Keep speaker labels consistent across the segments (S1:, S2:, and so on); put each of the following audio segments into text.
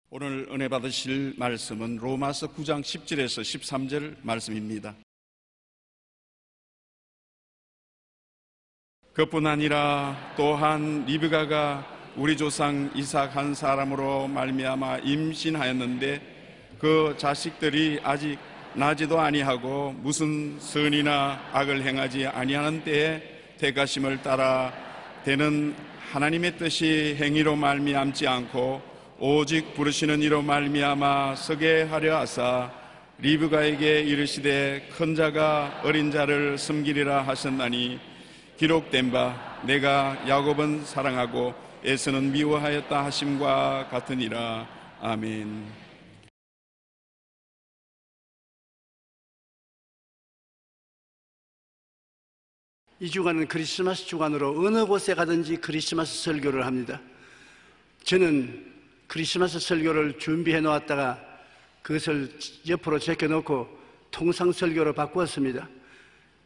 S1: 오늘 은혜 받으실 말씀은 로마서 9장 10절에서 13절 말씀입니다. 그뿐 아니라 또한 리브가가 우리 조상 이삭 한 사람으로 말미암아 임신하였는데 그 자식들이 아직 나지도 아니하고 무슨 선이나 악을 행하지 아니하는 때에 택하심을 따라 되는 하나님의 뜻이 행위로 말미암지 않고 오직 부르시는 이로 말미암아 서게 하려 하사 리브가에게 이르시되 큰 자가 어린 자를 섬기리라 하셨나니 기록된 바 내가 야곱은 사랑하고 에서는 미워하였다 하심과 같으니라. 아멘.
S2: 이 주간은 크리스마스 주간으로 어느 곳에 가든지 크리스마스 설교를 합니다. 저는 크리스마스 설교를 준비해 놓았다가 그것을 옆으로 제껴놓고 통상 설교로 바꾸었습니다.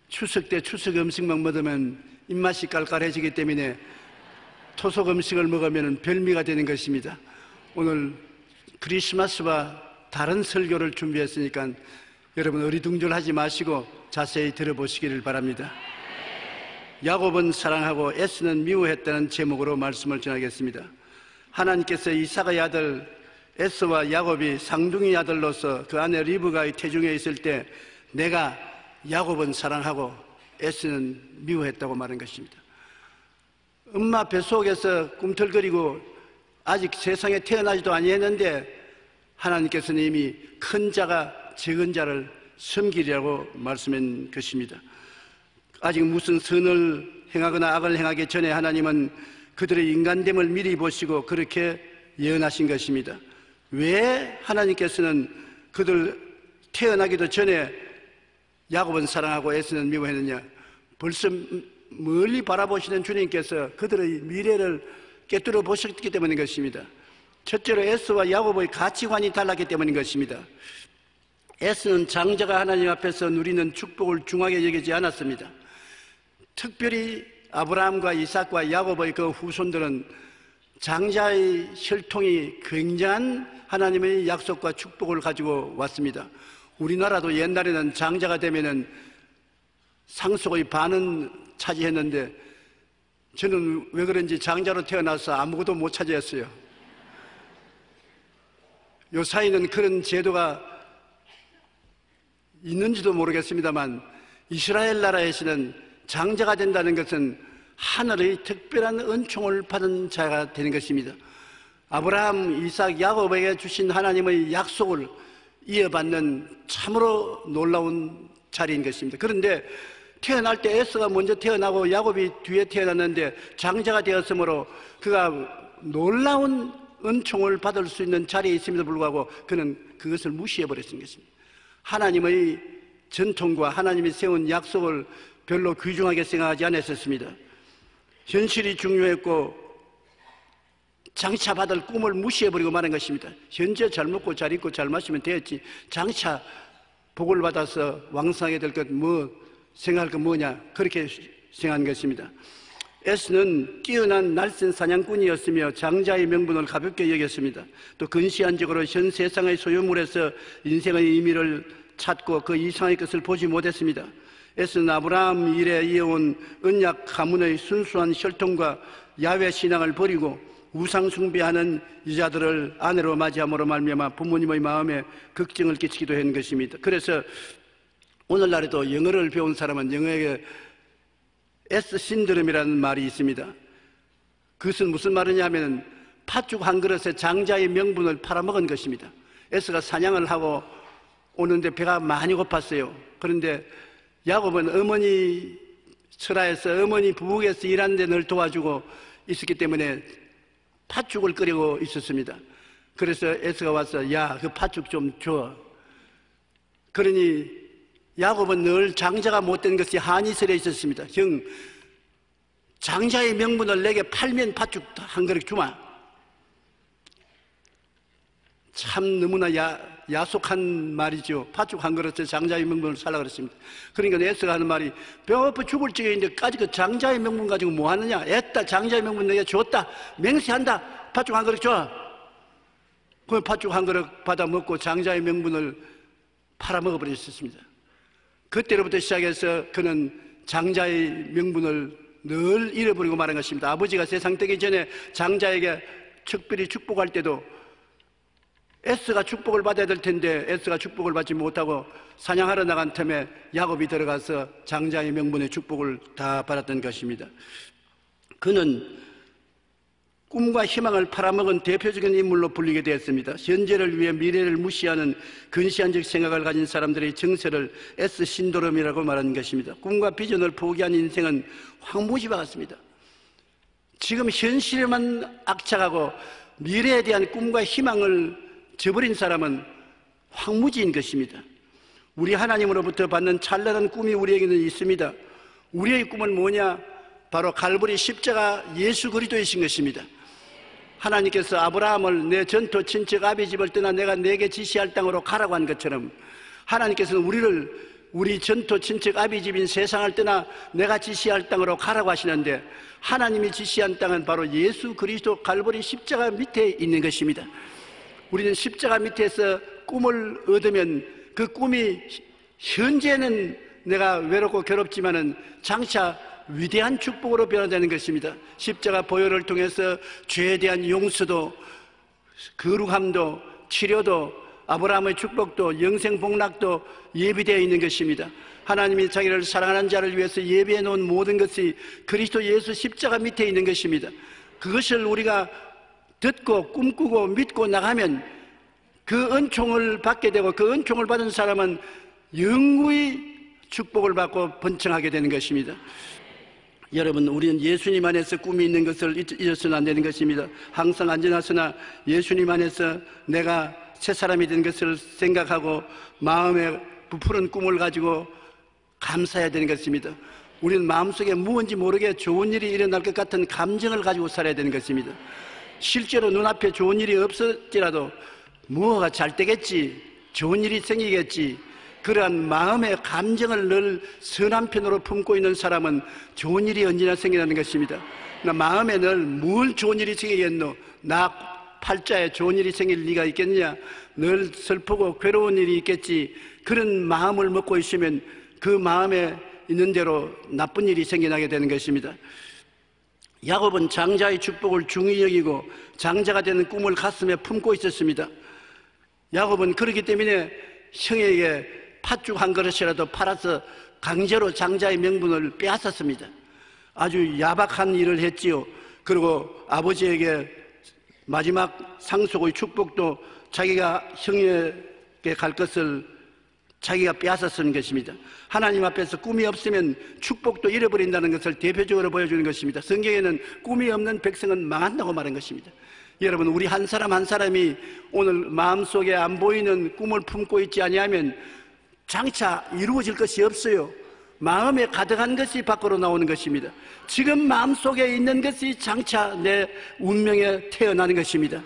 S2: 추석 때 추석 음식만 먹으면 입맛이 깔깔해지기 때문에 토속 음식을 먹으면 별미가 되는 것입니다. 오늘 크리스마스와 다른 설교를 준비했으니까 여러분 어리둥절하지 마시고 자세히 들어보시기를 바랍니다. 야곱은 사랑하고 에서는 미워했다는 제목으로 말씀을 전하겠습니다. 하나님께서 이삭의 아들 에서와 야곱이 쌍둥이 아들로서 그 아내 리브가의 태중에 있을 때 내가 야곱은 사랑하고 에서는 미워했다고 말한 것입니다. 엄마 뱃속에서 꿈틀거리고 아직 세상에 태어나지도 아니했는데 하나님께서는 이미 큰 자가 적은 자를 섬기리라고 말씀한 것입니다. 아직 무슨 선을 행하거나 악을 행하기 전에 하나님은 그들의 인간됨을 미리 보시고 그렇게 예언하신 것입니다. 왜 하나님께서는 그들 태어나기도 전에 야곱은 사랑하고 에서는 미워했느냐? 벌써 멀리 바라보시는 주님께서 그들의 미래를 꿰뚫어 보셨기 때문인 것입니다. 첫째로 에서와 야곱의 가치관이 달랐기 때문인 것입니다. 에서는 장자가 하나님 앞에서 누리는 축복을 중하게 여기지 않았습니다. 특별히 아브라함과 이삭과 야곱의 그 후손들은 장자의 혈통이 굉장한 하나님의 약속과 축복을 가지고 왔습니다. 우리나라도 옛날에는 장자가 되면은 상속의 반은 차지했는데 저는 왜 그런지 장자로 태어나서 아무것도 못 차지했어요. 요 사이는 그런 제도가 있는지도 모르겠습니다만 이스라엘 나라에서는 장자가 된다는 것은 하늘의 특별한 은총을 받은 자가 되는 것입니다. 아브라함, 이삭, 야곱에게 주신 하나님의 약속을 이어받는 참으로 놀라운 자리인 것입니다. 그런데 태어날 때 에서가 먼저 태어나고 야곱이 뒤에 태어났는데 장자가 되었으므로 그가 놀라운 은총을 받을 수 있는 자리에 있음에도 불구하고 그는 그것을 무시해버렸던 것입니다. 하나님의 전통과 하나님이 세운 약속을 별로 귀중하게 생각하지 않았었습니다. 현실이 중요했고 장차 받을 꿈을 무시해버리고 마는 것입니다. 현재 잘 먹고 잘 입고 잘 마시면 되었지 장차 복을 받아서 왕성하게 될 것 뭐 생각할 것 뭐냐 그렇게 생각한 것입니다. 에스는 뛰어난 날쌘 사냥꾼이었으며 장자의 명분을 가볍게 여겼습니다. 또 근시안적으로 현 세상의 소유물에서 인생의 의미를 찾고 그 이상의 것을 보지 못했습니다. 에스는 아브라함 이래 이어온 언약 가문의 순수한 혈통과 야훼 신앙을 버리고 우상 숭배하는 여자들을 아내로 맞이함으로 말미암아 부모님의 마음에 걱정을 끼치기도 한 것입니다. 그래서 오늘날에도 영어를 배운 사람은 영어에게 에스 신드롬이라는 말이 있습니다. 그것은 무슨 말이냐 하면 팥죽 한 그릇에 장자의 명분을 팔아먹은 것입니다. 에스가 사냥을 하고 오는데 배가 많이 고팠어요. 그런데 야곱은 어머니 설화에서 어머니 부엌에서 일하는 데 늘 도와주고 있었기 때문에 팥죽을 끓이고 있었습니다. 그래서 에스가 와서 야, 그 팥죽 좀 줘. 그러니 야곱은 늘 장자가 못된 것이 한이 서려 있었습니다. 형, 장자의 명분을 내게 팔면 팥죽 한 그릇 주마. 참 너무나 야속한 말이죠. 팥죽 한 그릇에 장자의 명분을 살라 그랬습니다. 그러니까 에스가 하는 말이 배고파 죽을 지경인데 까지 그 장자의 명분 가지고 뭐 하느냐. 애따 장자의 명분 내가 줬다. 맹세한다. 팥죽 한 그릇 줘. 그 팥죽 한 그릇 받아 먹고 장자의 명분을 팔아먹어 버렸습니다. 그때로부터 시작해서 그는 장자의 명분을 늘 잃어버리고 말한 것입니다. 아버지가 세상 되기 전에 장자에게 특별히 축복할 때도 에스가 축복을 받아야 될 텐데 에스가 축복을 받지 못하고 사냥하러 나간 틈에 야곱이 들어가서 장자의 명분의 축복을 다 받았던 것입니다. 그는 꿈과 희망을 팔아먹은 대표적인 인물로 불리게 되었습니다. 현재를 위해 미래를 무시하는 근시안적 생각을 가진 사람들의 정세를 에스 신도롬이라고 말하는 것입니다. 꿈과 비전을 포기한 인생은 황무지와 같습니다. 지금 현실에만 악착하고 미래에 대한 꿈과 희망을 저버린 사람은 황무지인 것입니다. 우리 하나님으로부터 받는 찬란한 꿈이 우리에게는 있습니다. 우리의 꿈은 뭐냐? 바로 갈보리 십자가 예수 그리스도이신 것입니다. 하나님께서 아브라함을 내 전토 친척 아비 집을 떠나 내가 내게 지시할 땅으로 가라고 한 것처럼 하나님께서는 우리 전토 친척 아비 집인 세상을 떠나 내가 지시할 땅으로 가라고 하시는데 하나님이 지시한 땅은 바로 예수 그리스도 갈보리 십자가 밑에 있는 것입니다. 우리는 십자가 밑에서 꿈을 얻으면 그 꿈이 현재는 내가 외롭고 괴롭지만은 장차 위대한 축복으로 변화되는 것입니다. 십자가 보혈을 통해서 죄에 대한 용서도 거룩함도 치료도 아브라함의 축복도 영생 복락도 예비되어 있는 것입니다. 하나님이 자기를 사랑하는 자를 위해서 예비해 놓은 모든 것이 그리스도 예수 십자가 밑에 있는 것입니다. 그것을 우리가 듣고 꿈꾸고 믿고 나가면 그 은총을 받게 되고 그 은총을 받은 사람은 영구히 축복을 받고 번창하게 되는 것입니다. 여러분, 우리는 예수님 안에서 꿈이 있는 것을 잊어서는 안 되는 것입니다. 항상 안전하으나 예수님 안에서 내가 새 사람이 된 것을 생각하고 마음에 부푸른 꿈을 가지고 감사해야 되는 것입니다. 우리는 마음속에 무언지 모르게 좋은 일이 일어날 것 같은 감정을 가지고 살아야 되는 것입니다. 실제로 눈앞에 좋은 일이 없었지라도 뭐가 잘 되겠지, 좋은 일이 생기겠지, 그러한 마음의 감정을 늘 선한 편으로 품고 있는 사람은 좋은 일이 언제나 생기는 것입니다. 나 마음에 늘 뭘 좋은 일이 생기겠노? 나 팔자에 좋은 일이 생길 리가 있겠냐? 늘 슬프고 괴로운 일이 있겠지. 그런 마음을 먹고 있으면 그 마음에 있는 대로 나쁜 일이 생겨나게 되는 것입니다. 야곱은 장자의 축복을 중히 여기고 장자가 되는 꿈을 가슴에 품고 있었습니다. 야곱은 그렇기 때문에 형에게 팥죽 한 그릇이라도 팔아서 강제로 장자의 명분을 빼앗았습니다. 아주 야박한 일을 했지요. 그리고 아버지에게 마지막 상속의 축복도 자기가 형에게 갈 것을 자기가 빼앗았는 것입니다. 하나님 앞에서 꿈이 없으면 축복도 잃어버린다는 것을 대표적으로 보여주는 것입니다. 성경에는 꿈이 없는 백성은 망한다고 말한 것입니다. 여러분, 우리 한 사람 한 사람이 오늘 마음속에 안 보이는 꿈을 품고 있지 아니하면 장차 이루어질 것이 없어요. 마음에 가득한 것이 밖으로 나오는 것입니다. 지금 마음속에 있는 것이 장차 내 운명에 태어나는 것입니다.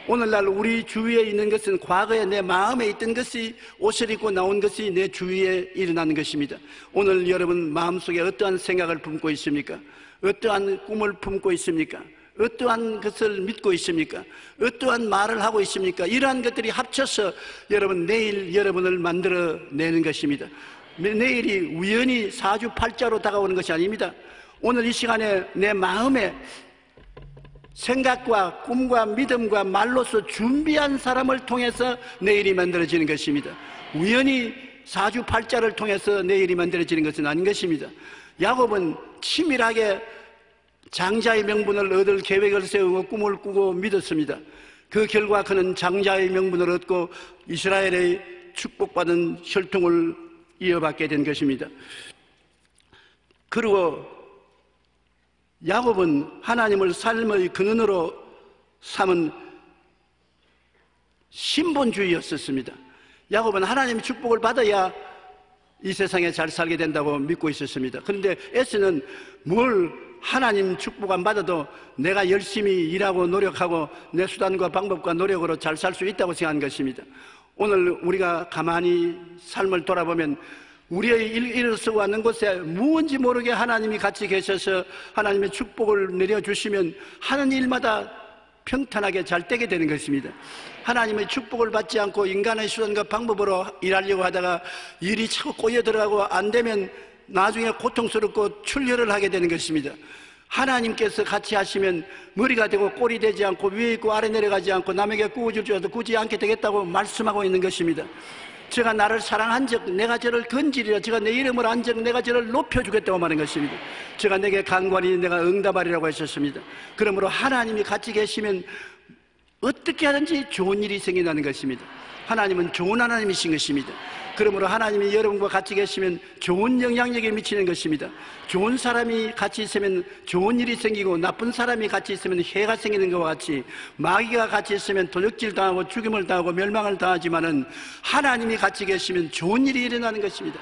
S2: 오늘날 우리 주위에 있는 것은 과거에 내 마음에 있던 것이 옷을 입고 나온 것이 내 주위에 일어나는 것입니다. 오늘 여러분 마음속에 어떠한 생각을 품고 있습니까? 어떠한 꿈을 품고 있습니까? 어떠한 것을 믿고 있습니까? 어떠한 말을 하고 있습니까? 이러한 것들이 합쳐서 여러분 내일 여러분을 만들어내는 것입니다. 내일이 우연히 사주팔자로 다가오는 것이 아닙니다. 오늘 이 시간에 내 마음에 생각과 꿈과 믿음과 말로서 준비한 사람을 통해서 내일이 만들어지는 것입니다. 우연히 사주팔자를 통해서 내일이 만들어지는 것은 아닌 것입니다. 야곱은 치밀하게 장자의 명분을 얻을 계획을 세우고 꿈을 꾸고 믿었습니다. 그 결과 그는 장자의 명분을 얻고 이스라엘의 축복받은 혈통을 이어받게 된 것입니다. 그리고 야곱은 하나님을 삶의 근원으로 삼은 신본주의였었습니다. 야곱은 하나님의 축복을 받아야 이 세상에 잘 살게 된다고 믿고 있었습니다. 그런데 에스는 뭘 하나님 축복 안 받아도 내가 열심히 일하고 노력하고 내 수단과 방법과 노력으로 잘 살 수 있다고 생각한 것입니다. 오늘 우리가 가만히 삶을 돌아보면 우리의 일어서고 왔는 곳에 무언지 모르게 하나님이 같이 계셔서 하나님의 축복을 내려주시면 하는 일마다 평탄하게 잘 되게 되는 것입니다. 하나님의 축복을 받지 않고 인간의 수단과 방법으로 일하려고 하다가 일이 자꾸 꼬여 들어가고 안 되면 나중에 고통스럽고 출혈을 하게 되는 것입니다. 하나님께서 같이 하시면 머리가 되고 꼴이 되지 않고 위에 있고 아래 내려가지 않고 남에게 구워줄 줄 알아도 굳이 않게 되겠다고 말씀하고 있는 것입니다. 제가 나를 사랑한 적 내가 저를 건지리라. 제가 내 이름을 안 적 내가 저를 높여주겠다고 말하는 것입니다. 제가 내게 간구하니 내가 응답하리라고 하셨습니다. 그러므로 하나님이 같이 계시면 어떻게 하든지 좋은 일이 생긴다는 것입니다. 하나님은 좋은 하나님이신 것입니다. 그러므로 하나님이 여러분과 같이 계시면 좋은 영향력에 미치는 것입니다. 좋은 사람이 같이 있으면 좋은 일이 생기고 나쁜 사람이 같이 있으면 해가 생기는 것과 같이 마귀가 같이 있으면 도적질 당하고 죽임을 당하고 멸망을 당하지만은 하나님이 같이 계시면 좋은 일이 일어나는 것입니다.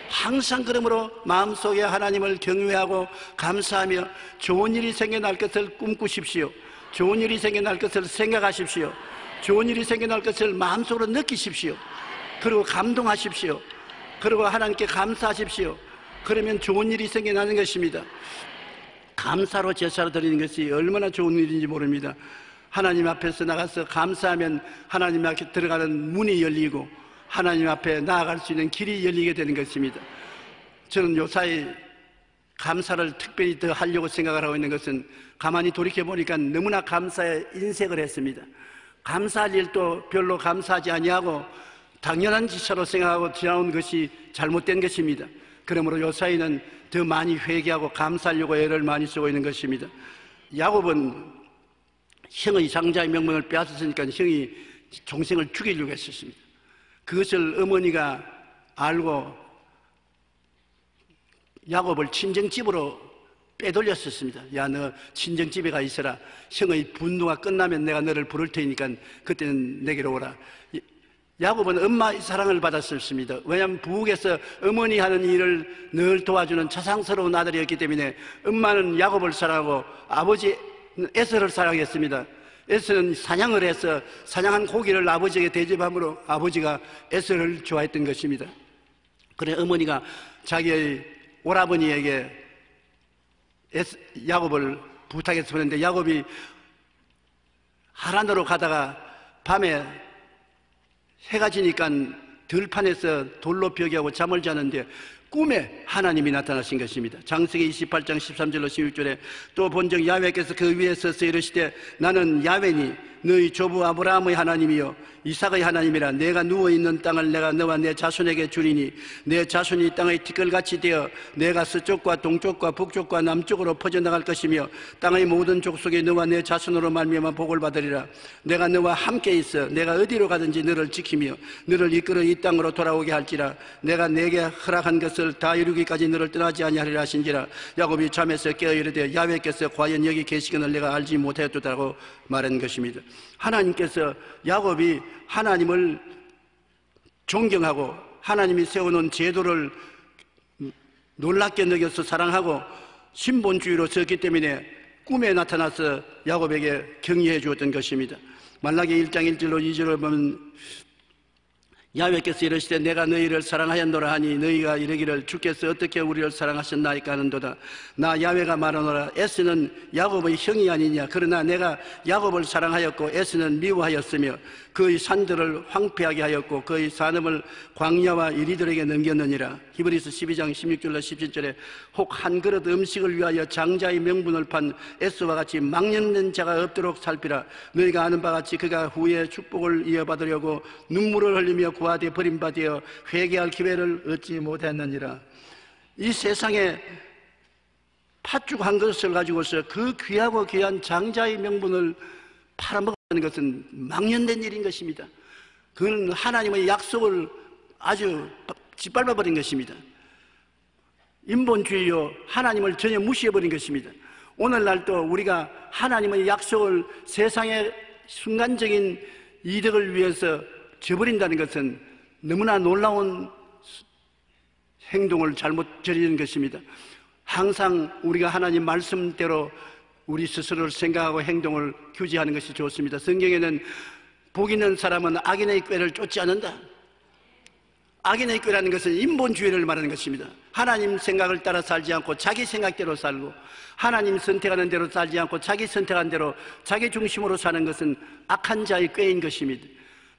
S2: 항상 그러므로 마음속에 하나님을 경외하고 감사하며 좋은 일이 생겨날 것을 꿈꾸십시오. 좋은 일이 생겨날 것을 생각하십시오. 좋은 일이 생겨날 것을 마음속으로 느끼십시오. 그리고 감동하십시오. 그리고 하나님께 감사하십시오. 그러면 좋은 일이 생겨나는 것입니다. 감사로 제사를 드리는 것이 얼마나 좋은 일인지 모릅니다. 하나님 앞에서 나가서 감사하면 하나님 앞에 들어가는 문이 열리고 하나님 앞에 나아갈 수 있는 길이 열리게 되는 것입니다. 저는 요사이 감사를 특별히 더 하려고 생각을 하고 있는 것은 가만히 돌이켜보니까 너무나 감사에 인색을 했습니다. 감사할 일도 별로 감사하지 아니하고 당연한 지처로 생각하고 지나온 것이 잘못된 것입니다. 그러므로 요사이는 더 많이 회개하고 감사하려고 애를 많이 쓰고 있는 것입니다. 야곱은 형의 장자의 명분을 빼앗았으니까 형이 동생을 죽이려고 했었습니다. 그것을 어머니가 알고 야곱을 친정집으로 빼돌렸었습니다. 야, 너 친정집에 가 있어라. 형의 분노가 끝나면 내가 너를 부를 테니까 그때는 내게로 오라. 야곱은 엄마의 사랑을 받았었습니다. 왜냐하면 부엌에서 어머니 하는 일을 늘 도와주는 자상스러운 아들이었기 때문에 엄마는 야곱을 사랑하고 아버지 에서를 사랑했습니다. 에서는 사냥을 해서 사냥한 고기를 아버지에게 대접함으로 아버지가 에서를 좋아했던 것입니다. 그래 어머니가 자기의 오라버니에게 야곱을 부탁해서 보냈는데 야곱이 하란으로 가다가 밤에 해가 지니까 들판에서 돌로 벽이하고 잠을 자는데 꿈에 하나님이 나타나신 것입니다. 창세기 28장 13절로 16절에 또 본적 야훼께서 그 위에 서서 이르시되 나는 야훼니 너희 조부 아브라함의 하나님이요 이삭의 하나님이라. 내가 누워있는 땅을 내가 너와 내 자손에게 주리니 내 자손이 땅의 티끌같이 되어 내가 서쪽과 동쪽과 북쪽과 남쪽으로 퍼져나갈 것이며 땅의 모든 족속이 너와 내 자손으로 말미암아 복을 받으리라. 내가 너와 함께 있어 내가 어디로 가든지 너를 지키며 너를 이끌어 이 땅으로 돌아오게 할지라. 내가 내게 허락한 것을 다 이루기까지 너를 떠나지 아니하리라 하신지라. 야곱이 잠에서 깨어 이르되 야훼께서 과연 여기 계시거늘 내가 알지 못하였도다라고 말한 것입니다. 하나님께서 야곱이 하나님을 존경하고 하나님이 세워놓은 제도를 놀랍게 여겨서 사랑하고 신본주의로 섰기 때문에 꿈에 나타나서 야곱에게 격려해 주었던 것입니다. 말라기 1장 1절로 2절을 보면 야훼께서 이르시되 내가 너희를 사랑하였노라 하니 너희가 이르기를 주께서 어떻게 우리를 사랑하셨나이까 하는도다. 나 야훼가 말하노라. 에스는 야곱의 형이 아니냐. 그러나 내가 야곱을 사랑하였고 에스는 미워하였으며 그의 산들을 황폐하게 하였고 그의 산업을 광야와 이리들에게 넘겼느니라. 히브리서 12장 16절로 17절에 혹 한 그릇 음식을 위하여 장자의 명분을 판 에스와 같이 망령된 자가 없도록 살피라. 너희가 아는 바 같이 그가 후에 축복을 이어받으려고 눈물을 흘리며 구하되 버림받아 회개할 기회를 얻지 못했느니라. 이 세상에 팥죽 한 그릇을 가지고서 그 귀하고 귀한 장자의 명분을 팔아먹는 것은 망연된 일인 것입니다. 그는 하나님의 약속을 아주 짓밟아버린 것입니다. 인본주의요 하나님을 전혀 무시해버린 것입니다. 오늘날도 우리가 하나님의 약속을 세상의 순간적인 이득을 위해서 저버린다는 것은 너무나 놀라운 행동을 잘못 저지르는 것입니다. 항상 우리가 하나님 말씀대로 우리 스스로를 생각하고 행동을 규제하는 것이 좋습니다. 성경에는 복 있는 사람은 악인의 꾀를 쫓지 않는다. 악인의 꾀라는 것은 인본주의를 말하는 것입니다. 하나님 생각을 따라 살지 않고 자기 생각대로 살고, 하나님 선택하는 대로 살지 않고 자기 선택한 대로 자기 중심으로 사는 것은 악한 자의 꾀인 것입니다.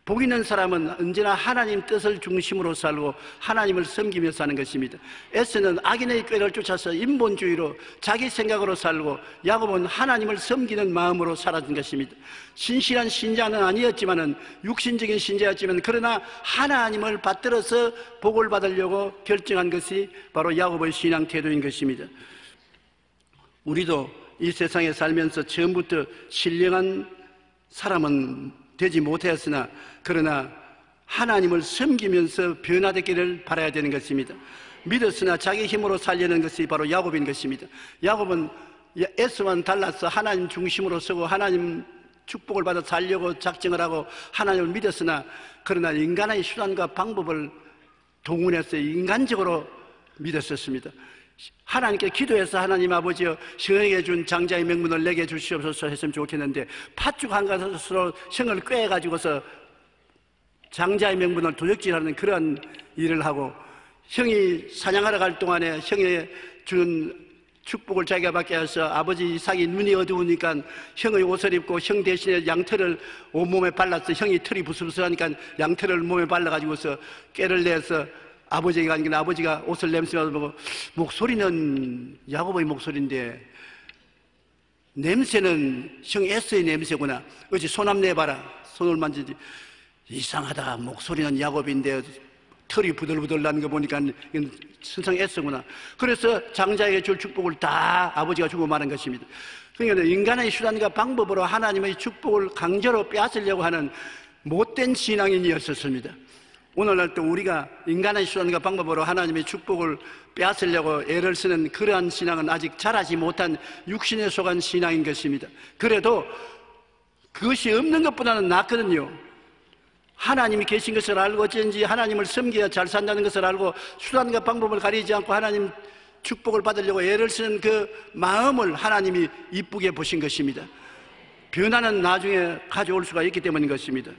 S2: 복 있는 사람은 언제나 하나님 뜻을 중심으로 살고 하나님을 섬기며 사는 것입니다. 에스는 악인의 꾀를 쫓아서 인본주의로 자기 생각으로 살고, 야곱은 하나님을 섬기는 마음으로 살았던 것입니다. 신실한 신자는 아니었지만은, 육신적인 신자였지만, 그러나 하나님을 받들어서 복을 받으려고 결정한 것이 바로 야곱의 신앙 태도인 것입니다. 우리도 이 세상에 살면서 처음부터 신령한 사람은 되지 못하였으나, 그러나 하나님을 섬기면서 변화되기를 바라야 되는 것입니다. 믿었으나 자기 힘으로 살려는 것이 바로 야곱인 것입니다. 야곱은 에스와는 달라서 하나님 중심으로 서고 하나님 축복을 받아 살려고 작정을 하고 하나님을 믿었으나, 그러나 인간의 수단과 방법을 동원해서 인간적으로 믿었었습니다. 하나님께 기도해서 하나님 아버지여, 형에게 준 장자의 명분을 내게 주시옵소서 했으면 좋겠는데, 팥죽 한 가지로 형을 꿰가지고서 장자의 명분을 도적질하는 그런 일을 하고, 형이 사냥하러 갈 동안에 형의 준 축복을 자기가 받게 해서 아버지 이삭이 눈이 어두우니까 형의 옷을 입고 형 대신에 양털을 온몸에 발라서, 형이 털이 부스부스하니까 양털을 몸에 발라가지고서 꾀를 내서 아버지에게 가니까 아버지가 옷을 냄새맡아 보고, 목소리는 야곱의 목소리인데 냄새는 형 에서의 냄새구나. 어찌 손 한번 내봐라. 손을 만지지. 이상하다. 목소리는 야곱인데 털이 부들부들 나는 거 보니까 선상 에서구나. 그래서 장자에게 줄 축복을 다 아버지가 주고 마는 것입니다. 그러니까 인간의 수단과 방법으로 하나님의 축복을 강제로 빼앗으려고 하는 못된 신앙인이었었습니다. 오늘날 또 우리가 인간의 수단과 방법으로 하나님의 축복을 빼앗으려고 애를 쓰는 그러한 신앙은 아직 자라지 못한 육신에 속한 신앙인 것입니다. 그래도 그것이 없는 것보다는 낫거든요. 하나님이 계신 것을 알고 어쩐지 하나님을 섬겨야 잘 산다는 것을 알고 수단과 방법을 가리지 않고 하나님 축복을 받으려고 애를 쓰는 그 마음을 하나님이 이쁘게 보신 것입니다. 변화는 나중에 가져올 수가 있기 때문인 것입니다.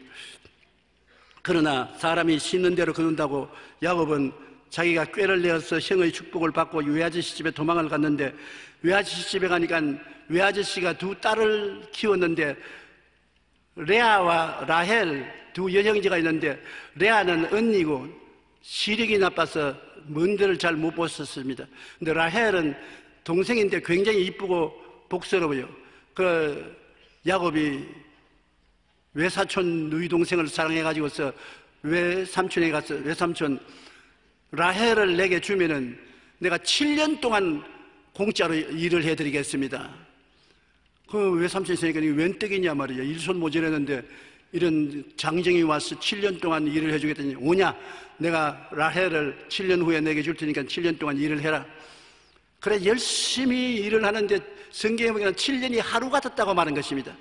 S2: 그러나 사람이 씻는 대로 거둔다고 야곱은 자기가 꾀를 내어서 형의 축복을 받고 외아저씨 집에 도망을 갔는데, 외아저씨 집에 가니까 외아저씨가 두 딸을 키웠는데, 레아와 라헬 두 여형제가 있는데, 레아는 언니고 시력이 나빠서 먼 데를 잘 못 봤었습니다. 근데 라헬은 동생인데 굉장히 이쁘고 복스러워요. 그 야곱이 외사촌 누이 동생을 사랑해가지고서 외삼촌에 가서, 외삼촌 라헬을 내게 주면은 내가 7년 동안 공짜로 일을 해드리겠습니다. 그 외삼촌이 있으니까 웬 떡이냐 말이야. 일손 모자랐는데 이런 장정이 와서 7년 동안 일을 해주겠다니, 오냐? 내가 라헬을 7년 후에 내게 줄 테니까 7년 동안 일을 해라. 그래 열심히 일을 하는데 성경에 보면 7년이 하루 같았다고 말한 것입니다.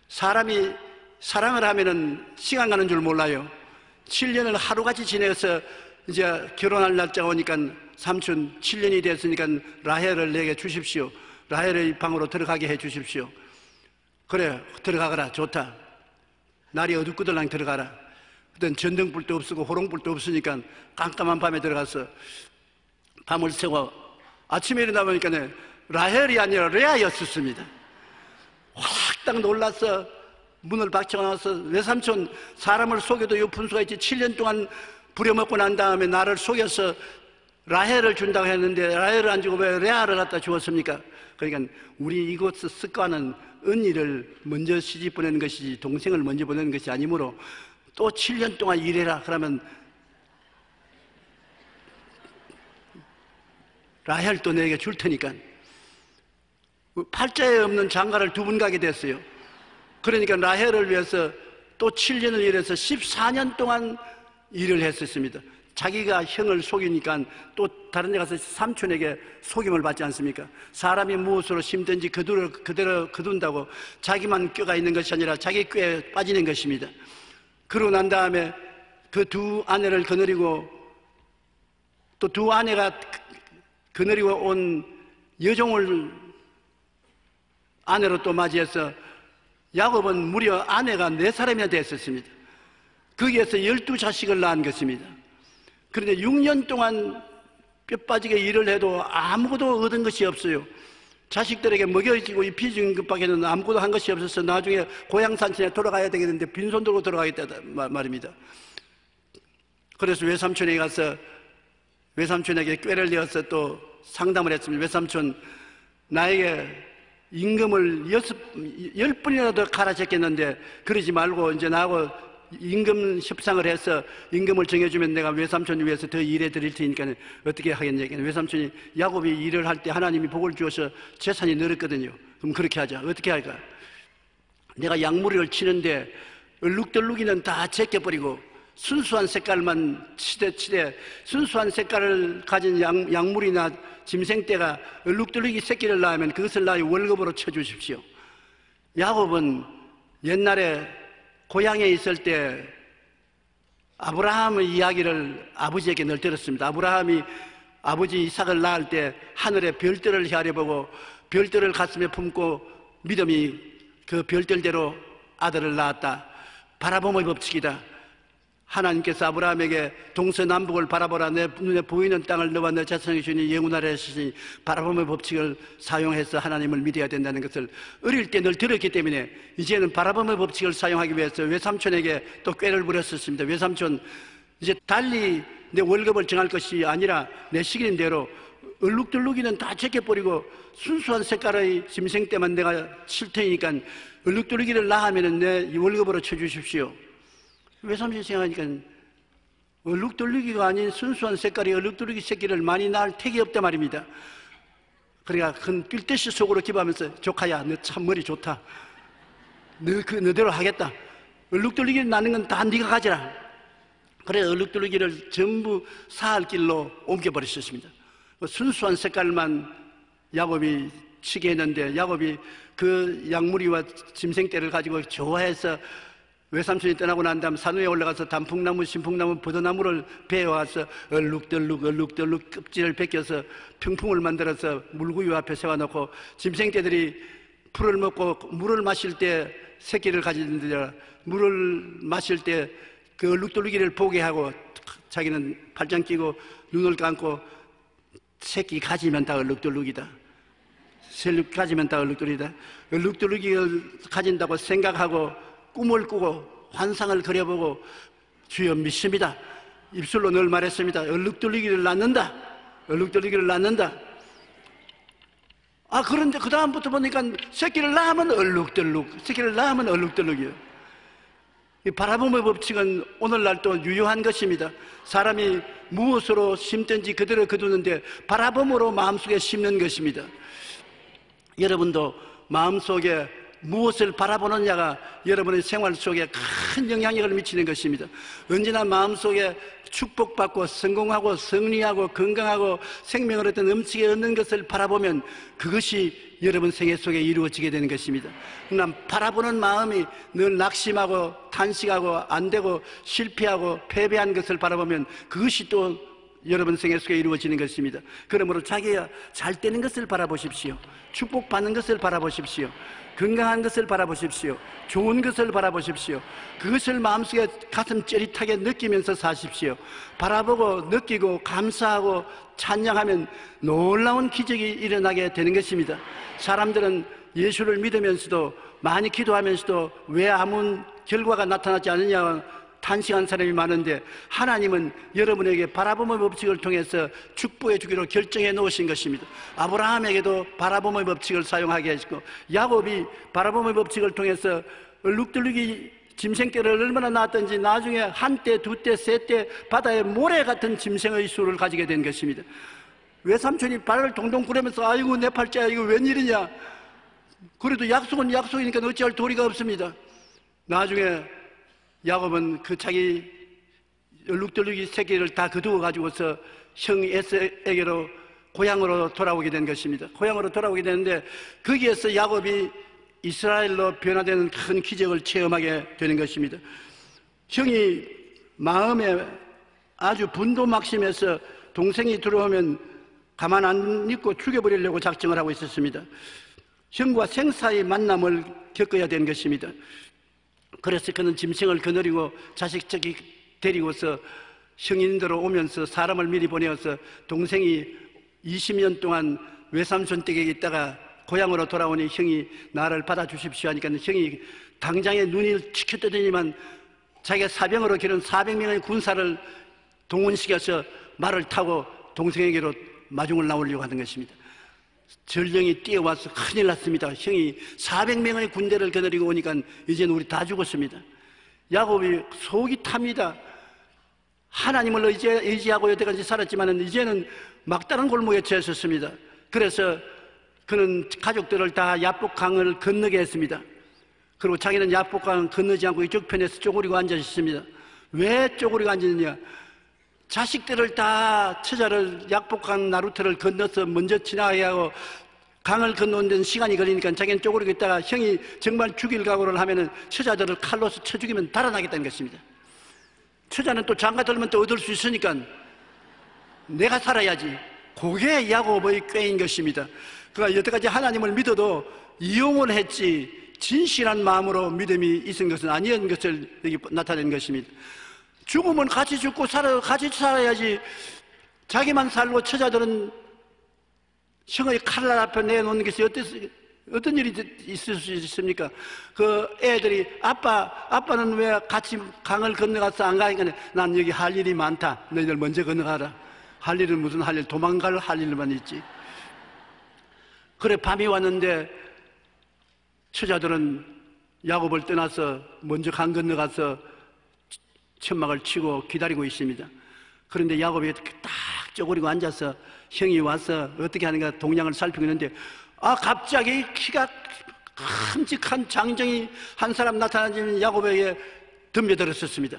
S2: 사람이 사랑을 하면은 시간 가는 줄 몰라요. 7년을 하루같이 지내서 이제 결혼할 날짜가 오니까, 삼촌 7년이 됐으니까 라헬을 내게 주십시오. 라헬의 방으로 들어가게 해 주십시오. 그래 들어가거라. 좋다. 날이 어둡고들랑 들어가라. 그땐 전등불도 없고 호롱불도 없으니까 깜깜한 밤에 들어가서 밤을 새고 아침에 일어나 보니까 라헬이 아니라 레아였었습니다. 확 놀라서 문을 박쳐놔서, 외삼촌 사람을 속여도 요 분수가 있지, 7년 동안 부려먹고 난 다음에 나를 속여서 라헬을 준다고 했는데 라헬을 안 주고 왜 레아를 갖다 주었습니까? 그러니까 우리 이곳 습관은 언니를 먼저 시집 보내는 것이지 동생을 먼저 보내는 것이 아니므로, 또 7년 동안 일해라 그러면 라헬도 내게 줄 테니까. 팔자에 없는 장가를 2번 가게 됐어요. 그러니까 라헬을 위해서 또 7년을 일해서 14년 동안 일을 했었습니다. 자기가 형을 속이니까 또 다른 데 가서 삼촌에게 속임을 받지 않습니까? 사람이 무엇으로 심든지 그대로 거둔다고 자기만 꾀가 있는 것이 아니라 자기 꾀에 빠지는 것입니다. 그러고 난 다음에 그 두 아내를 거느리고, 또 두 아내가 거느리고 온 여종을 아내로 또 맞이해서 야곱은 무려 아내가 4사람이나 됐었습니다. 거기에서 12자식을 낳은 것입니다. 그런데 6년 동안 뼈 빠지게 일을 해도 아무것도 얻은 것이 없어요. 자식들에게 먹여주고 입히준 것밖에는 아무것도 한 것이 없어서 나중에 고향 산천에 돌아가야 되겠는데 빈손 들고 돌아가겠다 말입니다. 그래서 외삼촌에게 가서 외삼촌에게 꾀를 내어서 또 상담을 했습니다. 외삼촌, 나에게 임금을 10번이라도 갈아잡겠는데 그러지 말고 이제 나하고 임금 협상을 해서 임금을 정해주면 내가 외삼촌을 위해서 더 일해 드릴 테니까 어떻게 하겠냐. 외삼촌이 야곱이 일을 할 때 하나님이 복을 주어서 재산이 늘었거든요. 그럼 그렇게 하자. 어떻게 할까? 내가 양무리를 치는데 얼룩덜룩이는 다 제껴버리고 순수한 색깔만 치되 순수한 색깔을 가진 양물이나 짐승떼가 얼룩덜룩이 새끼를 낳으면 그것을 나의 월급으로 쳐주십시오. 야곱은 옛날에 고향에 있을 때 아브라함의 이야기를 아버지에게 늘 들었습니다. 아브라함이 아버지 이삭을 낳을 때 하늘의 별들을 헤아려보고 별들을 가슴에 품고 믿음이 그 별들대로 아들을 낳았다. 바라봄의 법칙이다. 하나님께서 아브라함에게 동서남북을 바라보라. 내 눈에 보이는 땅을 너와 내 자손에게 주니 영원하라 하시니 바라봄의 법칙을 사용해서 하나님을 믿어야 된다는 것을 어릴 때 늘 들었기 때문에 이제는 바라봄의 법칙을 사용하기 위해서 외삼촌에게 또 꾀를 부렸었습니다. 외삼촌, 이제 달리 내 월급을 정할 것이 아니라 내 시키는 대로 얼룩덜룩이는 다 제껴버리고 순수한 색깔의 짐승떼만 내가 칠 테니까 얼룩덜룩이를 낳으면 내 월급으로 쳐주십시오. 외삼촌이 생각하니까 얼룩덜룩이가 아닌 순수한 색깔의 얼룩덜룩이 새끼를 많이 낳을 택이 없단 말입니다. 그러니까 큰 뛸듯이 속으로 기도하면서 조카야, 너 참 머리 좋다. 너대로 하겠다. 얼룩덜룩이 낳는 건 다 네가 가져라. 그래 얼룩덜룩이를 전부 사할 길로 옮겨버리셨습니다. 순수한 색깔만 야곱이 치게 했는데 야곱이 그 양무리와 짐승떼를 가지고 좋아해서 외삼촌이 떠나고 난 다음 산 위에 올라가서 단풍나무, 신풍나무, 버드나무를 베어와서 얼룩덜룩 껍질을 벗겨서 평풍을 만들어서 물구유 앞에 세워놓고 짐승떼들이 풀을 먹고 물을 마실 때 새끼를 가지는데 물을 마실 때 그 얼룩덜룩이를 보게 하고 자기는 팔짱 끼고 눈을 감고 새끼 가지면 다 얼룩덜룩이다. 새끼 가지면 다 얼룩덜룩이다. 얼룩덜룩이를 가진다고 생각하고 꿈을 꾸고 환상을 그려보고 주여 믿습니다. 입술로 늘 말했습니다. 얼룩덜룩이를 낳는다. 얼룩덜룩이를 낳는다. 그런데 그 다음부터 보니까 새끼를 낳으면 얼룩덜룩, 새끼를 낳으면 얼룩덜룩이에요. 이 바라봄의 법칙은 오늘날 또 유효한 것입니다. 사람이 무엇으로 심든지 그대로 거두는데 바라봄으로 마음속에 심는 것입니다. 여러분도 마음속에 무엇을 바라보느냐가 여러분의 생활 속에 큰 영향력을 미치는 것입니다. 언제나 마음속에 축복받고 성공하고 승리하고 건강하고 생명을 얻던 음식에 얻는 것을 바라보면 그것이 여러분 생애 속에 이루어지게 되는 것입니다. 그러나 바라보는 마음이 늘 낙심하고 탄식하고 안 되고 실패하고 패배한 것을 바라보면 그것이 또 여러분 생애 속에 이루어지는 것입니다. 그러므로 자기가 잘 되는 것을 바라보십시오. 축복받는 것을 바라보십시오. 건강한 것을 바라보십시오. 좋은 것을 바라보십시오. 그것을 마음속에 가슴 찌릿하게 느끼면서 사십시오. 바라보고 느끼고 감사하고 찬양하면 놀라운 기적이 일어나게 되는 것입니다. 사람들은 예수를 믿으면서도 많이 기도하면서도 왜 아무 결과가 나타나지 않느냐 탄식한 사람이 많은데 하나님은 여러분에게 바라봄의 법칙을 통해서 축복해 주기로 결정해 놓으신 것입니다. 아브라함에게도 바라봄의 법칙을 사용하게 하시고 야곱이 바라봄의 법칙을 통해서 얼룩덜룩이 짐승떼를 얼마나 낳았던지 나중에 한때, 두때, 세때 바다의 모래 같은 짐승의 수를 가지게 된 것입니다. 외삼촌이 발을 동동 구르면서 아이고 내 팔자야 이거 웬일이냐. 그래도 약속은 약속이니까 어찌할 도리가 없습니다. 나중에 야곱은 그 자기 얼룩덜룩이 새끼를 다 거두어 가지고서 형 에서에게로 고향으로 돌아오게 된 것입니다. 고향으로 돌아오게 되는데 거기에서 야곱이 이스라엘로 변화되는 큰 기적을 체험하게 되는 것입니다. 형이 마음에 아주 분노막심해서 동생이 들어오면 가만 안 있고 죽여버리려고 작정을 하고 있었습니다. 형과 생사의 만남을 겪어야 되는 것입니다. 그래서 그는 짐승을 거느리고 자식적이 데리고서 형인들로 오면서 사람을 미리 보내어서 동생이 20년 동안 외삼촌 댁에 있다가 고향으로 돌아오니 형이 나를 받아주십시오 하니까 형이 당장에 눈을 치켜뜨더니만 자기가 사병으로 기른 400명의 군사를 동원시켜서 말을 타고 동생에게로 마중을 나오려고 하는 것입니다. 전령이 뛰어와서 큰일 났습니다. 형이 400명의 군대를 거느리고 오니까 이제는 우리 다 죽었습니다. 야곱이 속이 탑니다. 하나님을 의지하고 여태까지 살았지만 이제는 막다른 골목에 처했었습니다. 그래서 그는 가족들을 다 야복강을 건너게 했습니다. 그리고 자기는 야복강 건너지 않고 이쪽 편에서 쪼그리고 앉아 있습니다. 왜 쪼그리고 앉았느냐? 자식들을 다 처자를 야복강 나루터를 건너서 먼저 지나가게 하고 강을 건너는 데는 시간이 걸리니까 자기는 쪼그리고 있다가 형이 정말 죽일 각오를 하면은 처자들을 칼로서 쳐 죽이면 달아나겠다는 것입니다. 처자는 또 장가 들면 또 얻을 수 있으니까 내가 살아야지. 그게 야곱의 꾀인 것입니다. 그가 여태까지 하나님을 믿어도 이용을 했지 진실한 마음으로 믿음이 있은 것은 아니었는 것을 여기 나타낸 것입니다. 죽으면 같이 죽고 같이 살아야지. 자기만 살고 처자들은 형의 칼날 앞에 내놓는 것이 어떤 일이 있을 수 있습니까? 그 애들이 아빠는 왜 같이 강을 건너가서 안 가니까 난 여기 할 일이 많다. 너희들 먼저 건너가라. 할 일은 무슨 할 일, 도망갈 할 일만 있지. 그래 밤이 왔는데 처자들은 야곱을 떠나서 먼저 강 건너가서 천막을 치고 기다리고 있습니다. 그런데 야곱이 딱 쪼그리고 앉아서 형이 와서 어떻게 하는가 동향을 살피고 있는데 갑자기 키가 큼직한 장정이 한 사람 나타나면 야곱에게 덤벼들었었습니다.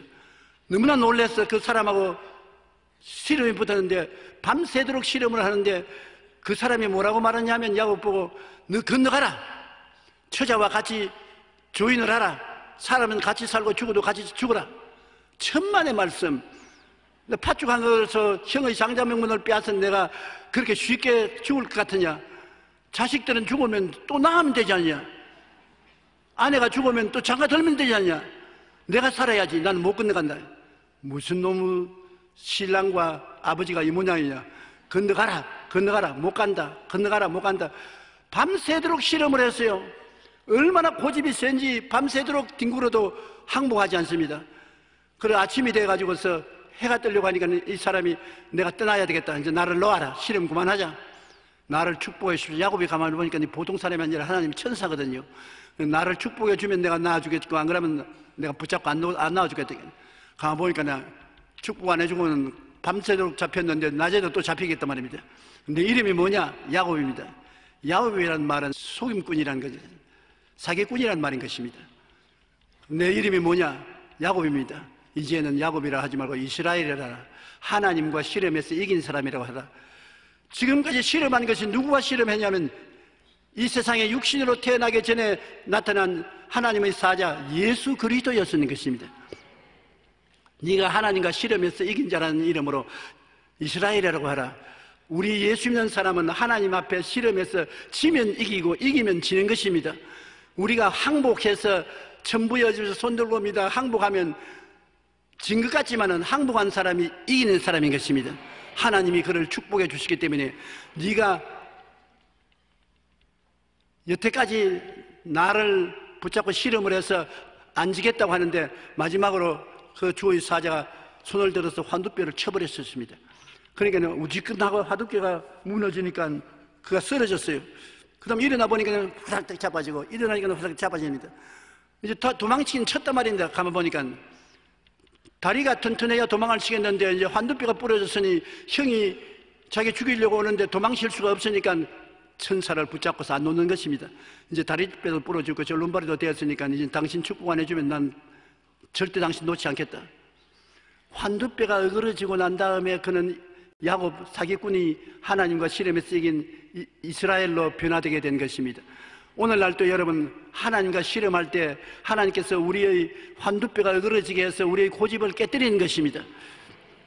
S2: 너무나 놀라서 그 사람하고 씨름이 붙었는데 밤새도록 씨름을 하는데 그 사람이 뭐라고 말하냐면 야곱 보고 너 건너가라. 처자와 같이 조인을 하라. 사람은 같이 살고 죽어도 같이 죽어라. 천만의 말씀. 팥죽한 것에서 형의 장자명분을 빼앗은 내가 그렇게 쉽게 죽을 것 같으냐? 자식들은 죽으면 또 나가면 되지 않냐? 아내가 죽으면 또 장가 들면 되지 않냐? 내가 살아야지. 나는 못 건너간다. 무슨 놈의 신랑과 아버지가 이 모양이냐? 건너가라. 못 간다. 건너가라. 못 간다. 밤새도록 실험을 했어요. 얼마나 고집이 센지 밤새도록 뒹굴어도 항복하지 않습니다. 그래 아침이 돼가지고서 해가 뜨려고 하니까 이 사람이 내가 떠나야 되겠다. 이제 나를 놓아라. 실험 그만하자. 나를 축복해 주십시오. 야곱이 가만히 보니까 보통 사람이 아니라 하나님 천사거든요. 나를 축복해 주면 내가 낳아주겠고 안 그러면 내가 붙잡고 안 낳아주겠다. 가만 보니까 내가 축복 안 해주고는 밤새도록 잡혔는데 낮에도 또 잡히겠단 말입니다. 근데 이름이 뭐냐? 야곱입니다. 야곱이라는 말은 속임꾼이라는 거죠. 사기꾼이라는 말인 것입니다. 내 이름이 뭐냐? 야곱입니다. 이제는 야곱이라 하지 말고 이스라엘이라 하라. 하나님과 실험해서 이긴 사람이라고 하라. 지금까지 실험한 것이 누구가 실험했냐면 이 세상에 육신으로 태어나기 전에 나타난 하나님의 사자 예수 그리스도였는 것입니다. 네가 하나님과 실험해서 이긴 자라는 이름으로 이스라엘이라고 하라. 우리 예수 믿는 사람은 하나님 앞에 실험해서 지면 이기고 이기면 지는 것입니다. 우리가 항복해서 천부여집에서 손들고 옵니다. 항복하면 진 것 같지만은 항복한 사람이 이기는 사람인 것입니다. 하나님이 그를 축복해 주시기 때문에 네가 여태까지 나를 붙잡고 실험을 해서 안 지겠다고 하는데 마지막으로 그 주의 사자가 손을 들어서 환두뼈를 쳐버렸었습니다. 그러니까 우지끈하고 환두뼈가 무너지니까 그가 쓰러졌어요. 그 다음 일어나 보니까 후닥닥 잡아지고 일어나니까 후닥닥 잡아집니다. 이제 도망치긴 쳤단 말인데 가만 보니까 다리가 튼튼해야 도망을 치겠는데 이제 환두뼈가 부러졌으니 형이 자기 죽이려고 오는데 도망칠 수가 없으니까 천사를 붙잡고서 안 놓는 것입니다. 이제 다리뼈도 부러지고 저 lum바리도 되었으니까 이제 당신 축복 안 해주면 난 절대 당신 놓지 않겠다. 환두뼈가 어그러지고 난 다음에 그는 야곱 사기꾼이 하나님과 실험에서 이긴 이스라엘로 변화되게 된 것입니다. 오늘날도 여러분 하나님과 실험할 때 하나님께서 우리의 환두뼈가 어그러지게 해서 우리의 고집을 깨뜨리는 것입니다.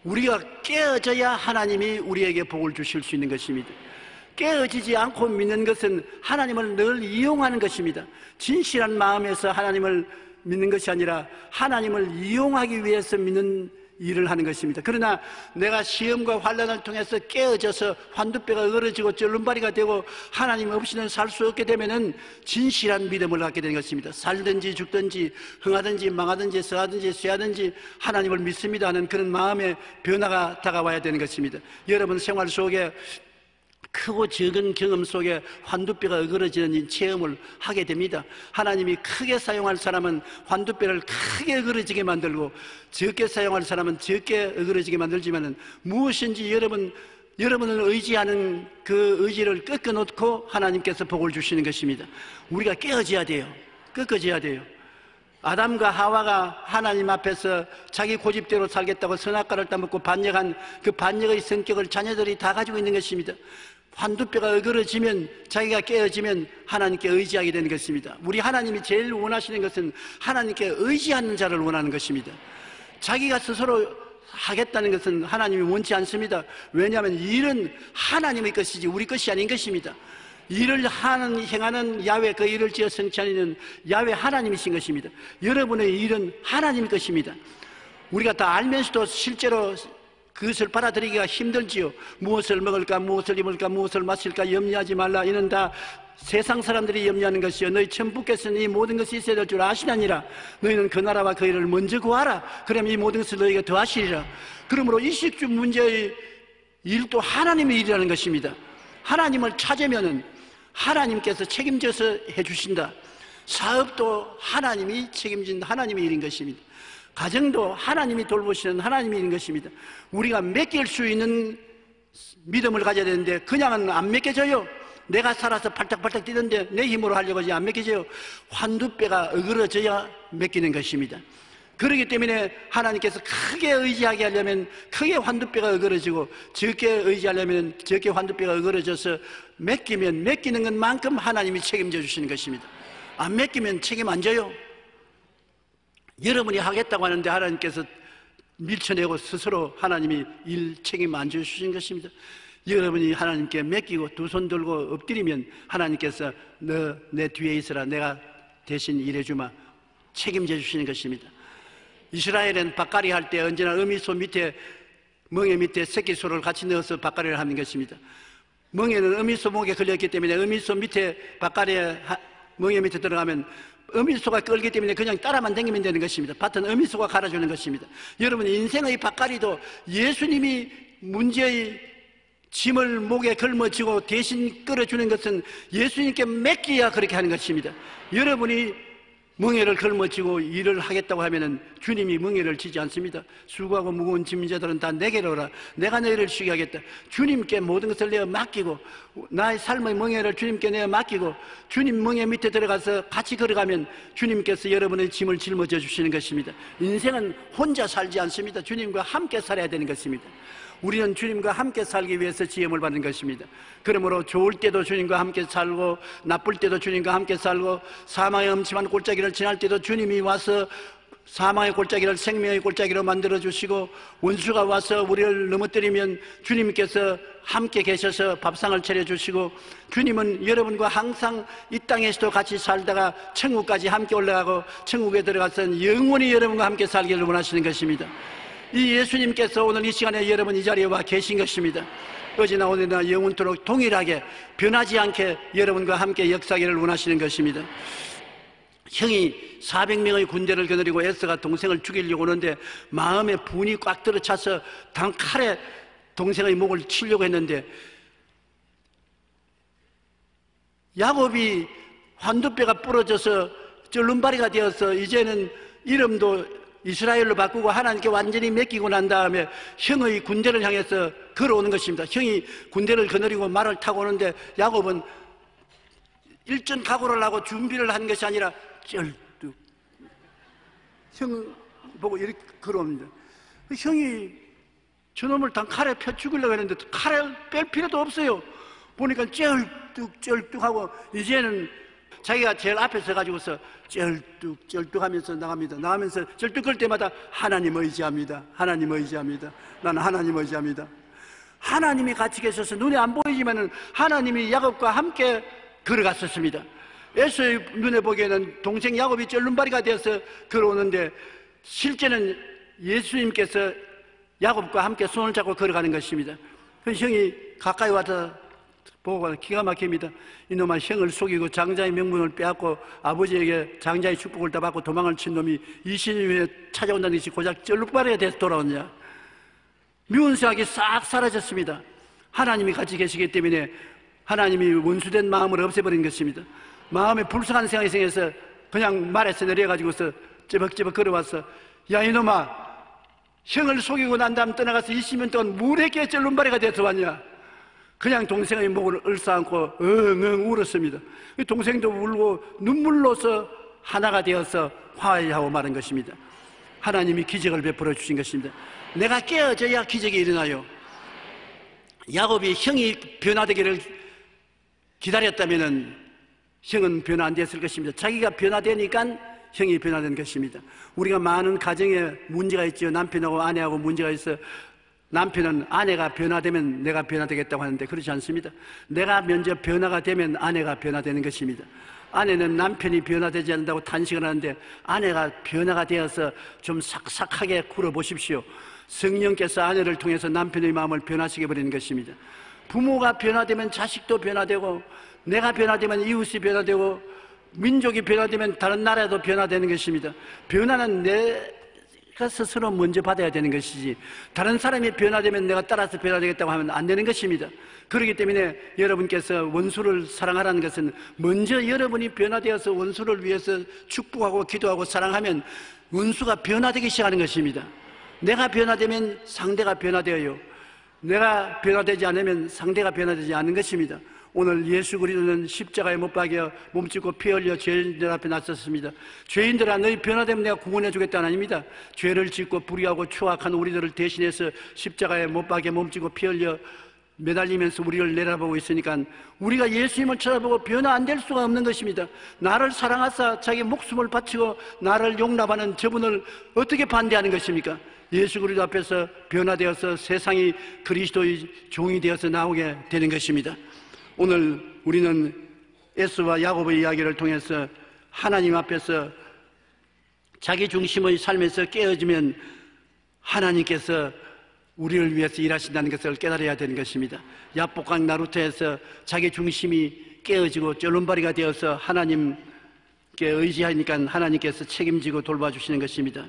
S2: 우리가 깨어져야 하나님이 우리에게 복을 주실 수 있는 것입니다. 깨어지지 않고 믿는 것은 하나님을 늘 이용하는 것입니다. 진실한 마음에서 하나님을 믿는 것이 아니라 하나님을 이용하기 위해서 믿는 일을 하는 것입니다. 그러나 내가 시험과 환난을 통해서 깨어져서 환두뼈가 얼어지고 쩔름발이가 되고 하나님 없이는 살 수 없게 되면은 진실한 믿음을 갖게 되는 것입니다. 살든지 죽든지 흥하든지 망하든지 써하든지 쇠하든지 하나님을 믿습니다 하는 그런 마음의 변화가 다가와야 되는 것입니다. 여러분 생활 속에 크고 적은 경험 속에 환두뼈가 어그러지는 이 체험을 하게 됩니다. 하나님이 크게 사용할 사람은 환두뼈를 크게 어그러지게 만들고 적게 사용할 사람은 적게 어그러지게 만들지만은 무엇인지 여러분을 의지하는 그 의지를 꺾어놓고 하나님께서 복을 주시는 것입니다. 우리가 깨어져야 돼요. 꺾어져야 돼요. 아담과 하와가 하나님 앞에서 자기 고집대로 살겠다고 선악과를 따먹고 반역한 그 반역의 성격을 자녀들이 다 가지고 있는 것입니다. 환두뼈가 어그러지면 자기가 깨어지면 하나님께 의지하게 되는 것입니다. 우리 하나님이 제일 원하시는 것은 하나님께 의지하는 자를 원하는 것입니다. 자기가 스스로 하겠다는 것은 하나님이 원치 않습니다. 왜냐하면 일은 하나님의 것이지 우리 것이 아닌 것입니다. 일을 행하는 야훼, 그 일을 지어 성취하는 야훼 하나님이신 것입니다. 여러분의 일은 하나님의 것입니다. 우리가 다 알면서도 실제로 그것을 받아들이기가 힘들지요. 무엇을 먹을까, 무엇을 입을까, 무엇을 마실까 염려하지 말라. 이는 다 세상 사람들이 염려하는 것이요 너희 천부께서는 이 모든 것이 있어야 될 줄 아시나니라. 너희는 그 나라와 그 일을 먼저 구하라. 그러면 이 모든 것을 너희가 더하시리라. 그러므로 일식주 문제의 일도 하나님의 일이라는 것입니다. 하나님을 찾으면은 하나님께서 책임져서 해주신다. 사업도 하나님이 책임진 하나님의 일인 것입니다. 가정도 하나님이 돌보시는 하나님의 일인 것입니다. 우리가 맡길 수 있는 믿음을 가져야 되는데 그냥은 안 맡겨져요. 내가 살아서 발딱발딱 뛰는데 내 힘으로 하려고 하지 안 맡겨져요. 환두뼈가 어그러져야 맡기는 것입니다. 그렇기 때문에 하나님께서 크게 의지하게 하려면 크게 환두뼈가 어그러지고 적게 의지하려면 적게 환두뼈가 어그러져서 맡기면 맡기는 것만큼 하나님이 책임져 주시는 것입니다. 안 맡기면 책임 안 져요. 여러분이 하겠다고 하는데 하나님께서 밀쳐내고 스스로 하나님이 일 책임 안 주신 것입니다. 여러분이 하나님께 맡기고 두 손 들고 엎드리면 하나님께서 너 내 뒤에 있으라 내가 대신 일해주마 책임져 주시는 것입니다. 이스라엘은 밭갈이 할 때 언제나 어미소 밑에 멍에 밑에 새끼소를 같이 넣어서 밭갈이를 하는 것입니다. 멍에는 어미소 목에 걸렸기 때문에 어미소 밑에 밭갈이에 멍에 밑에 들어가면 어미소가 끌기 때문에 그냥 따라만 다니면 되는 것입니다. 밭은 어미소가 갈아주는 것입니다. 여러분 인생의 밭갈이도 예수님이 문제의 짐을 목에 걸머쥐고 대신 끌어주는 것은 예수님께 맡겨야 그렇게 하는 것입니다. 여러분이 멍에를 걸머쥐고 일을 하겠다고 하면은 주님이 멍에를 지지 않습니다. 수고하고 무거운 짐진 자들은 다 내게로 오라. 내가 너희를 쉬게 하겠다. 주님께 모든 것을 내어 맡기고 나의 삶의 멍에를 주님께 내어 맡기고 주님 멍에 밑에 들어가서 같이 걸어가면 주님께서 여러분의 짐을 짊어져 주시는 것입니다. 인생은 혼자 살지 않습니다. 주님과 함께 살아야 되는 것입니다. 우리는 주님과 함께 살기 위해서 지음을 받는 것입니다. 그러므로 좋을 때도 주님과 함께 살고 나쁠 때도 주님과 함께 살고 사망의 엄침한 골짜기를 지날 때도 주님이 와서 사망의 골짜기를 생명의 골짜기로 만들어 주시고 원수가 와서 우리를 넘어뜨리면 주님께서 함께 계셔서 밥상을 차려 주시고 주님은 여러분과 항상 이 땅에서도 같이 살다가 천국까지 함께 올라가고 천국에 들어가서 영원히 여러분과 함께 살기를 원하시는 것입니다. 이 예수님께서 오늘 이 시간에 여러분 이 자리에 와 계신 것입니다. 어제나 오늘나 영원토록 동일하게 변하지 않게 여러분과 함께 역사하기를 원하시는 것입니다. 형이 400명의 군대를 거느리고 에서가 동생을 죽이려고 하는데 마음에 분이 꽉 들어차서 단칼에 동생의 목을 치려고 했는데 야곱이 환두뼈가 부러져서 쩔름발이가 되어서 이제는 이름도 이스라엘로 바꾸고 하나님께 완전히 맡기고 난 다음에 형의 군대를 향해서 걸어오는 것입니다. 형이 군대를 거느리고 말을 타고 오는데 야곱은 일전 각오를 하고 준비를 한 것이 아니라 쩔뚝 형 보고 이렇게 걸어옵니다. 형이 저놈을 단칼에 펴 죽이려고 했는데 칼을 뺄 필요도 없어요. 보니까 쩔뚝 하고 이제는 자기가 제일 앞에 서가지고서 쩔뚝 하면서 나갑니다. 나가면서 쩔뚝 걸 때마다 하나님 의지합니다. 하나님 의지합니다. 나는 하나님 의지합니다. 하나님이 같이 계셔서 눈에 안 보이지만은 하나님이 야곱과 함께 걸어갔었습니다. 에서의 눈에 보기에는 동생 야곱이 쩔눈발이가 되어서 걸어오는데 실제는 예수님께서 야곱과 함께 손을 잡고 걸어가는 것입니다. 그 형이 가까이 와서 보고 기가 막힙니다. 이놈아, 형을 속이고 장자의 명분을 빼앗고 아버지에게 장자의 축복을 다 받고 도망을 친 놈이 20년 후에 찾아온다는 것이 고작 쩔눈발이가 돼서 돌아오느냐. 미운 생각이 싹 사라졌습니다. 하나님이 같이 계시기 때문에 하나님이 원수된 마음을 없애버린 것입니다. 마음에 불쌍한 생각이 생겨서 그냥 말에서 내려가지고서 찌벅찌벅 걸어와서, 야 이놈아, 형을 속이고 난 다음 떠나가서 20년 동안 무례하게 쩔눈발이가 돼서 왔냐. 그냥 동생의 목을 얼싸안고 엉엉 울었습니다. 동생도 울고 눈물로서 하나가 되어서 화해하고 마는 것입니다. 하나님이 기적을 베풀어 주신 것입니다. 내가 깨어져야 기적이 일어나요. 야곱이 형이 변화되기를 기다렸다면 형은 변화 안 됐을 것입니다. 자기가 변화되니까 형이 변화된 것입니다. 우리가 많은 가정에 문제가 있죠. 남편하고 아내하고 문제가 있어. 남편은 아내가 변화되면 내가 변화되겠다고 하는데 그렇지 않습니다. 내가 먼저 변화가 되면 아내가 변화되는 것입니다. 아내는 남편이 변화되지 않는다고 탄식을 하는데 아내가 변화가 되어서 좀 삭삭하게 굴어보십시오. 성령께서 아내를 통해서 남편의 마음을 변화시켜버리는 것입니다. 부모가 변화되면 자식도 변화되고, 내가 변화되면 이웃이 변화되고, 민족이 변화되면 다른 나라도 변화되는 것입니다. 변화는 내가 스스로 먼저 받아야 되는 것이지, 다른 사람이 변화되면 내가 따라서 변화되겠다고 하면 안 되는 것입니다. 그렇기 때문에 여러분께서 원수를 사랑하라는 것은 먼저 여러분이 변화되어서 원수를 위해서 축복하고 기도하고 사랑하면 원수가 변화되기 시작하는 것입니다. 내가 변화되면 상대가 변화되어요. 내가 변화되지 않으면 상대가 변화되지 않는 것입니다. 오늘 예수 그리스도는 십자가에 못 박여 몸짓고 피 흘려 죄인들 앞에 나섰습니다. 죄인들아, 너희 변화되면 내가 구원해 주겠다는 아닙니다. 죄를 짓고 불의하고 추악한 우리들을 대신해서 십자가에 못 박여 몸짓고 피 흘려 매달리면서 우리를 내려보고 있으니까 우리가 예수님을 쳐다보고 변화 안 될 수가 없는 것입니다. 나를 사랑하사 자기 목숨을 바치고 나를 용납하는 저분을 어떻게 반대하는 것입니까? 예수 그리스도 앞에서 변화되어서 세상이 그리스도의 종이 되어서 나오게 되는 것입니다. 오늘 우리는 에서와 야곱의 이야기를 통해서 하나님 앞에서 자기 중심의 삶에서 깨어지면 하나님께서 우리를 위해서 일하신다는 것을 깨달아야 되는 것입니다. 야복강 나루터에서 자기 중심이 깨어지고 쩔눈발이가 되어서 하나님께 의지하니까 하나님께서 책임지고 돌봐주시는 것입니다.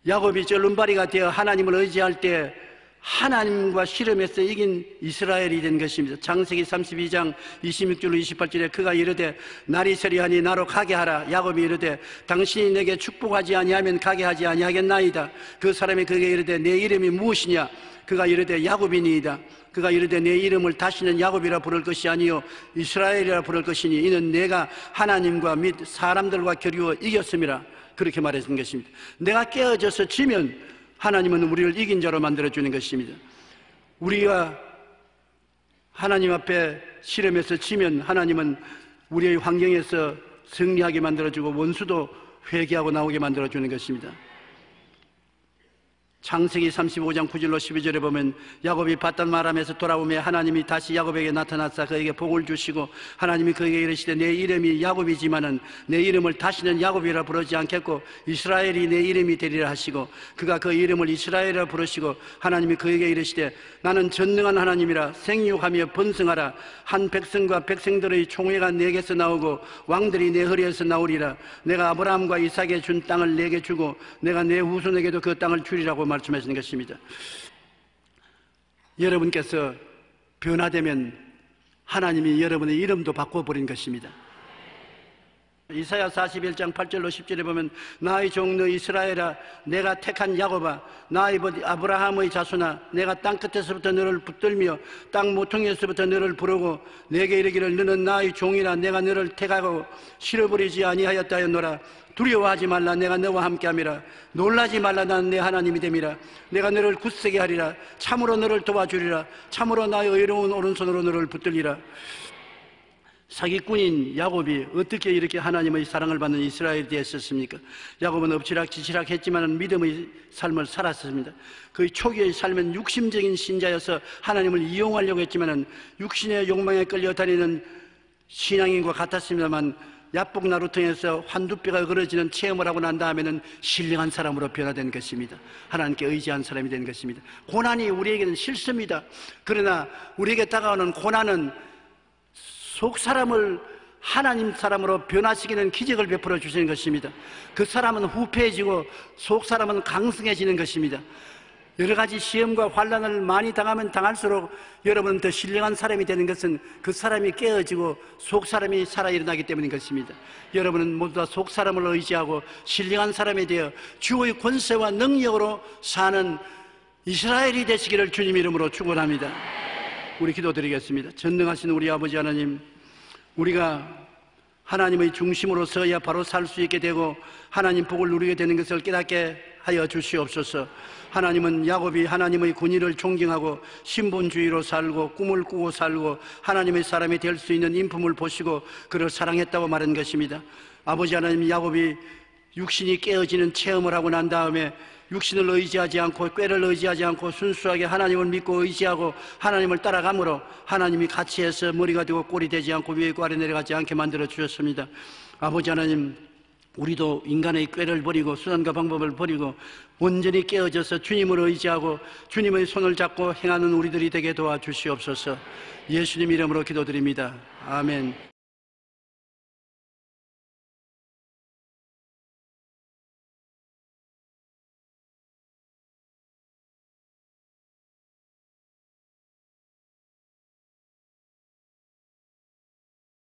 S2: 야곱이 쩔눈발이가 되어 하나님을 의지할 때 하나님과 씨름해서 이긴 이스라엘이 된 것입니다. 창세기 32장 26절로 28절에 그가 이르되 날이 서리하니 나로 가게 하라. 야곱이 이르되 당신이 내게 축복하지 아니하면 가게 하지 아니하겠나이다. 그 사람이 그에게 이르되 내 이름이 무엇이냐? 그가 이르되 야곱이니이다. 그가 이르되 내 이름을 다시는 야곱이라 부를 것이 아니요 이스라엘이라 부를 것이니 이는 내가 하나님과 및 사람들과 겨루어 이겼음이라. 그렇게 말했던 것입니다. 내가 깨어져서 지면 하나님은 우리를 이긴 자로 만들어주는 것입니다. 우리가 하나님 앞에 씨름해서 지면 하나님은 우리의 환경에서 승리하게 만들어주고 원수도 회개하고 나오게 만들어주는 것입니다. 창세기 35장 9절로 12절에 보면 야곱이 밧단마람에서 돌아오며 하나님이 다시 야곱에게 나타나사 그에게 복을 주시고 하나님이 그에게 이르시되 내 이름이 야곱이지만은 내 이름을 다시는 야곱이라 부르지 않겠고 이스라엘이 내 이름이 되리라 하시고 그가 그 이름을 이스라엘이라 부르시고 하나님이 그에게 이르시되 나는 전능한 하나님이라 생육하며 번성하라. 한 백성과 백성들의 총회가 내게서 나오고 왕들이 내 허리에서 나오리라. 내가 아브라함과 이삭에 준 땅을 내게 주고 내가 내 후손에게도 그 땅을 주리라고 말씀하시는 것입니다. 여러분께서 변화되면 하나님이 여러분의 이름도 바꿔버린 것입니다. 이사야 41장 8절로 10절에 보면 나의 종 너 이스라엘아 내가 택한 야곱아 나의 벗 아브라함의 자손아 내가 땅끝에서부터 너를 붙들며 땅 모퉁이에서부터 너를 부르고 내게 이르기를 너는 나의 종이라 내가 너를 택하고 실어버리지 아니하였다 하였노라. 두려워하지 말라. 내가 너와 함께함이라. 놀라지 말라. 나는 내 하나님이 됨이라. 내가 너를 굳세게 하리라. 참으로 너를 도와주리라. 참으로 나의 의로운 오른손으로 너를 붙들리라. 사기꾼인 야곱이 어떻게 이렇게 하나님의 사랑을 받는 이스라엘이 되었었습니까? 야곱은 엎치락지치락 했지만 믿음의 삶을 살았습니다. 그의 초기의 삶은 육심적인 신자여서 하나님을 이용하려고 했지만 육신의 욕망에 끌려다니는 신앙인과 같았습니다만 야복 나루통에서 환두뼈가 그어지는 체험을 하고 난 다음에는 신령한 사람으로 변화된 것입니다. 하나님께 의지한 사람이 된 것입니다. 고난이 우리에게는 싫습니다. 그러나 우리에게 다가오는 고난은 속 사람을 하나님 사람으로 변화시키는 기적을 베풀어 주시는 것입니다. 그 사람은 후패해지고 속 사람은 강성해지는 것입니다. 여러 가지 시험과 환난을 많이 당하면 당할수록 여러분은 더 신령한 사람이 되는 것은 그 사람이 깨어지고 속 사람이 살아 일어나기 때문인 것입니다. 여러분은 모두 다 속 사람을 의지하고 신령한 사람이 되어 주의 권세와 능력으로 사는 이스라엘이 되시기를 주님 이름으로 축원합니다. 우리 기도드리겠습니다. 전능하신 우리 아버지 하나님, 우리가 하나님의 중심으로 서야 바로 살 수 있게 되고 하나님 복을 누리게 되는 것을 깨닫게 하여 주시옵소서. 하나님은 야곱이 하나님의 군의를 존경하고 신분주의로 살고 꿈을 꾸고 살고 하나님의 사람이 될 수 있는 인품을 보시고 그를 사랑했다고 말한 것입니다. 아버지 하나님, 야곱이 육신이 깨어지는 체험을 하고 난 다음에 육신을 의지하지 않고 꾀를 의지하지 않고 순수하게 하나님을 믿고 의지하고 하나님을 따라감으로 하나님이 같이 해서 머리가 되고 꼴이 되지 않고 위에 있고 아래 내려가지 않게 만들어 주셨습니다. 아버지 하나님, 우리도 인간의 꾀를 버리고 수단과 방법을 버리고 온전히 깨어져서 주님을 의지하고 주님의 손을 잡고 행하는 우리들이 되게 도와주시옵소서. 예수님 이름으로 기도드립니다. 아멘.